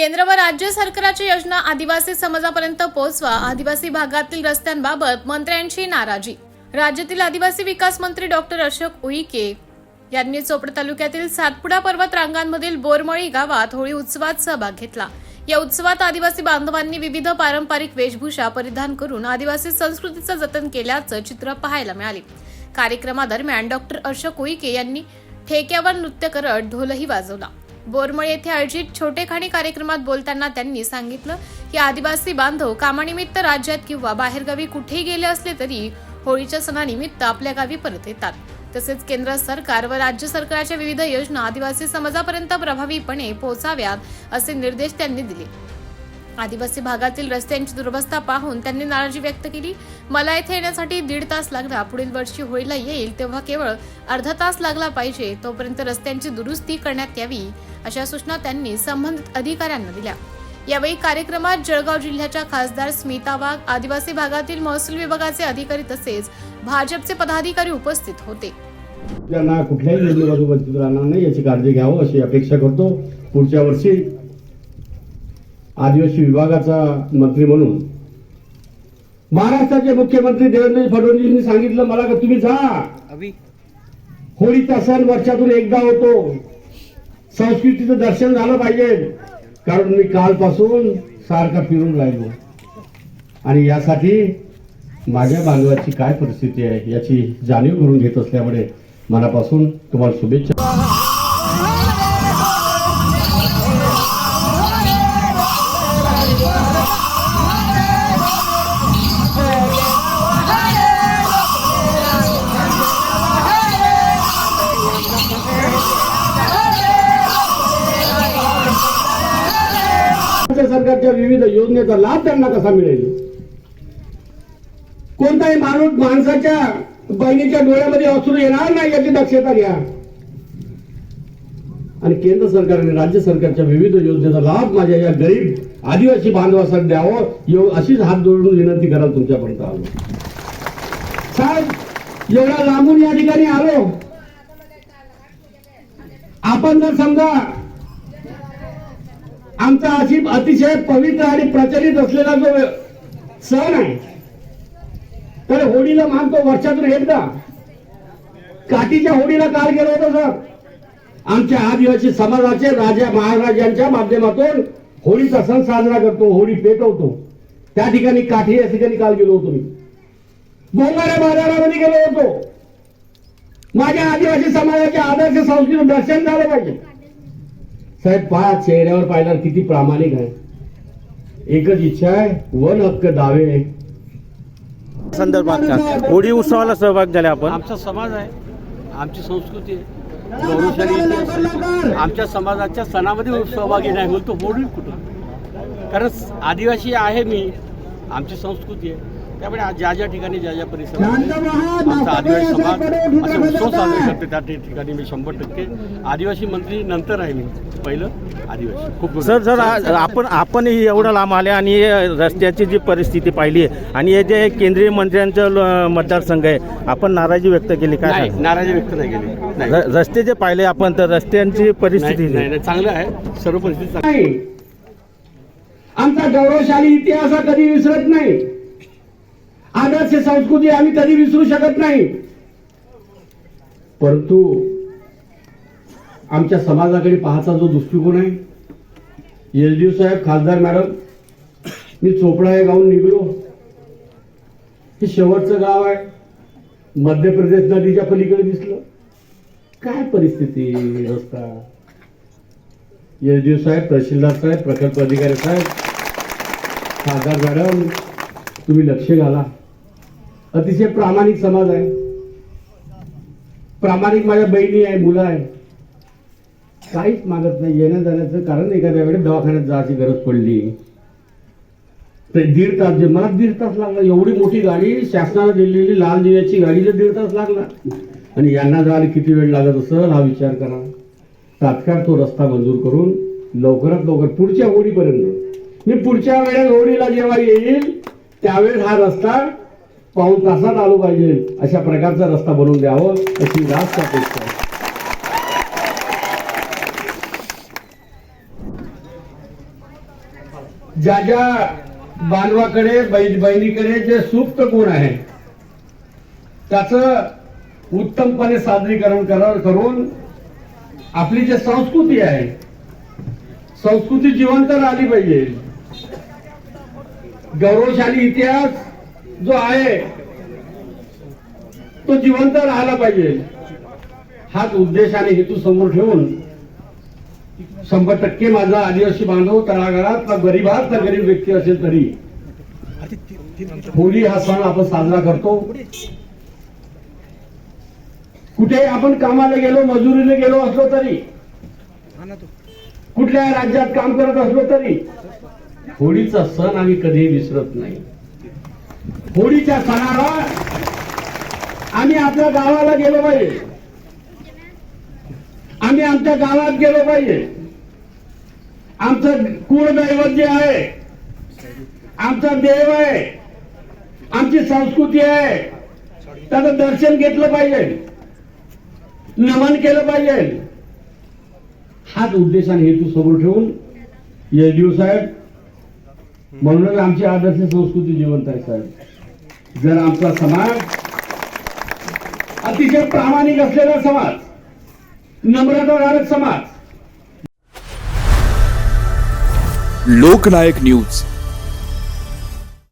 केंद्र व राज्य सरकारच्या योजना आदिवासी समाजापर्यंत पोहोचवा. आदिवासी भागातील रस्त्यांबाबत मंत्र्यांची नाराजी. राज्यातील आदिवासी विकास मंत्री डॉक्टर अशोक उईके यांनी चोपडा तालुक्यातील सातपुडा पर्वत रांगांमधील बोरमळी गावात होळी उत्सवात सहभाग घेतला. या उत्सवात आदिवासी बांधवांनी विविध पारंपरिक वेशभूषा परिधान करून आदिवासी संस्कृतीचं जतन केल्याचं चित्र पाहायला मिळाले. कार्यक्रमादरम्यान डॉक्टर अशोक उईके यांनी ठेक्यावर नृत्य करत ढोलही वाजवला. बोरमळी येथे आयोजित छोटेखानी कार्यक्रमात बोलताना त्यांनी सांगितलं की आदिवासी बांधव कामानिमित्त राज्यात किंवा बाहेरगावी कुठेही गेले असले तरी होळीच्या सणानिमित्त आपल्या गावी परत येतात. तसेच केंद्र सरकार व राज्य सरकारच्या विविध योजना आदिवासी समाजापर्यंत प्रभावीपणे पोहोचाव्यात असे निर्देश त्यांनी दिले. आदिवासी भागातील रस्त्यांची दुरवस्था पाहून त्यांनी नाराजी व्यक्त केली. मला येथे येण्यासाठी 1.5 तास लागला. पुढील वर्षी होळीला येईल तेव्हा केवळ अर्धा तास लागला पाहिजे. तोपर्यंत रस्त्यांची दुरुस्ती करण्यात यावी अशा सूचना त्यांनी संबंधित अधिकाऱ्यांना दिल्या. यावेळी कार्यक्रमात जळगाव जिल्ह्याच्या खासदार स्मिता वाघ, आदिवासी भागातील महसूल विभागाचे अधिकारी तसेच भाजपचे पदाधिकारी उपस्थित होते. त्यांना कुठल्याही योजनेमधून वंचित राहणार नाही याची काळजी घ्यावं अशी अपेक्षा करतो. पुढच्या वर्षी आदिवासी विभागाचा मंत्री म्हणून महाराष्ट्राचे मुख्यमंत्री देवेंद्र फडणवीसांनी सांगितलं मला का तुम्ही जा, होळीचा सण वर्षातून एकदा होतो, संस्कृतीचं दर्शन झालं पाहिजे. कारण मी कालपासून सारखा फिरून राहिलो आणि यासाठी माझ्या बांधवाची काय परिस्थिती आहे याची जाणीव करून घेत असल्यामुळे मनापासून तुम्हाला शुभेच्छा. सरकारच्या विविध योजनेचा लाभ त्यांना कसा मिळेल? कोणताही माणूस माणसाच्या बहिणीच्या डोळ्यामध्ये अश्रू येणार नाही याची दक्षता घ्या. आणि केंद्र सरकारने राज्य सरकारच्या विविध योजनेचा लाभ माझ्या या गरीब आदिवासी बांधवासाठी द्यावं अशीच हात जोडून विनंती कराल तुमच्यापर्यंत आलो. साहेब एवढा लांबून या ठिकाणी आलो. आपण जर समजा आमचा अतिशय पवित्र आणि प्रचलित असलेला जो सण आहे तर होळीला मानतो वर्षातून एकदा. काठीच्या होळीला काल गेलो होतो सर. आमच्या आदिवासी समाजाचे राजा महाराजांच्या माध्यमातून होळीचा सण साजरा करतो, होळी पेटवतो. त्या ठिकाणी काठी या ठिकाणी काल गेलो होतो. मी बोंगाऱ्या बाजारामध्ये गेलो होतो. माझ्या आदिवासी समाजाच्या आदर्श संस्कृतीचं दर्शन झालं पाहिजे. साहेब पहा चेहऱ्यावर पाहिल्यावर किती प्रामाणिक आहे. एकच इच्छा आहे, वन हक्क दावे संदर्भात का होळी उत्सवाला सहभाग झाले आपण. आमचा समाज आहे, आमची संस्कृती आहे, गौरवशाली इतिहास. आमच्या समाजाच्या सणामध्ये सहभागी नाही बोलतो होळी कुठं? कारण आदिवासी आहे मी, आमची संस्कृती आहे. त्यामुळे ज्या ज्या ठिकाणी ज्या ज्या परिसरात आमचा आदिवासी समाज असे उत्सव साजरे करते त्या ठिकाणी मी 100% आदिवासी मंत्री नंतर आहे. मी पहिलं आदिवासी. खूप सर आपण एवढं लांब आले आणि रस्त्याची जी परिस्थिती पाहिली आणि हे जे केंद्रीय मंत्र्यांचं मतदारसंघ आहे, आपण नाराजी व्यक्त केली काय? नाही, नाराजी व्यक्त नाही केली. रस्ते जे पाहिले आपण तर रस्त्यांची परिस्थिती नाही चांगलं आहे, सर्व परिस्थिती चांगली. आमचा गौरवशाली इतिहास हा कधी विसरत नाही. आदर्श संस्कृती आम्ही कधी विसरू शकत नाही. परंतु आमच्या समाजाकडे पाहता जो दृष्टिकोन आहे, एसडीओ साहेब, खासदार मॅडम, मी चोपडा या गावून निघलो. हे शेवटचं गाव आहे. मध्य प्रदेश नदीच्या पलीकडे दिसलं. काय परिस्थिती रस्ता. एसडीओ साहेब, तहसीलदार साहेब, प्रकल्प अधिकारी साहेब, खासदार मॅडम, तुम्ही लक्ष घाला. अतिशय प्रामाणिक समाज आहे. प्रामाणिक माझ्या बहिणी आहे, मुलं आहे. काहीच मागत नाही येण्या जाण्याचं. कारण एखाद्या वेळेस दवाखान्यात जायची गरज पडली तर 1.5 तास, मला 1.5 तास लागला. एवढी मोठी गाडी शासनाने दिलेली लाल दिव्याची गाडीला 1.5 तास लागला. आणि यांना जायला किती वेळ लागत असेल हा विचार करा. तात्काळ तो रस्ता मंजूर करून लवकरात लवकर पुढच्या होळीपर्यंत, मी पुढच्या वेळेस होळीला जेव्हा येईल त्यावेळेस हा रस्ता पाऊण तासात आलो पाहिजे अशा प्रकारचा रस्ता बनवून द्यावं अशी रास्त अपेक्षा आहे. ज्या ज्या बांधवाकडे बहिणीकडे जे सुप्त गुण आहे त्याचं उत्तमपणे सादरीकरण करून आपली जी संस्कृती आहे संस्कृती जिवंत राहिली पाहिजे. गौरवशाली इतिहास जो आहे तो जिवंत राहायला पाहिजे. हाच उद्देश आणि हेतू समोर ठेवून 100% माझा आदिवासी बांधव तळागाळातला गरीबातला गरीब व्यक्ती असेल तरी होळी हा सण आपण साजरा करतो. कुठे आपण कामाला गेलो, मजुरीला गेलो असलो तरी, कुठल्या राज्यात काम करत असलो तरी होळीचा सण आम्ही कधीही विसरत नाही. होळीच्या सणाला आम्ही आपल्या गावाला गेलो पाहिजे, आम्ही आमच्या गावात गेलो पाहिजे. आमचं कुळदैवत जे आहे, आमचा देव आहे, आमची संस्कृती आहे, त्याचं दर्शन घेतलं पाहिजे, नमन केलं पाहिजे. हाच उद्देश आणि हेतू समोर ठेवून येडीव साहेब, म्हणूनच आमची आदर्श संस्कृती जिवंत आहे साहेब. जर आमचा समाज अतिशय प्रामाणिक असलेला समाज, नम्रताधारक समाज, लोकनायक न्यूज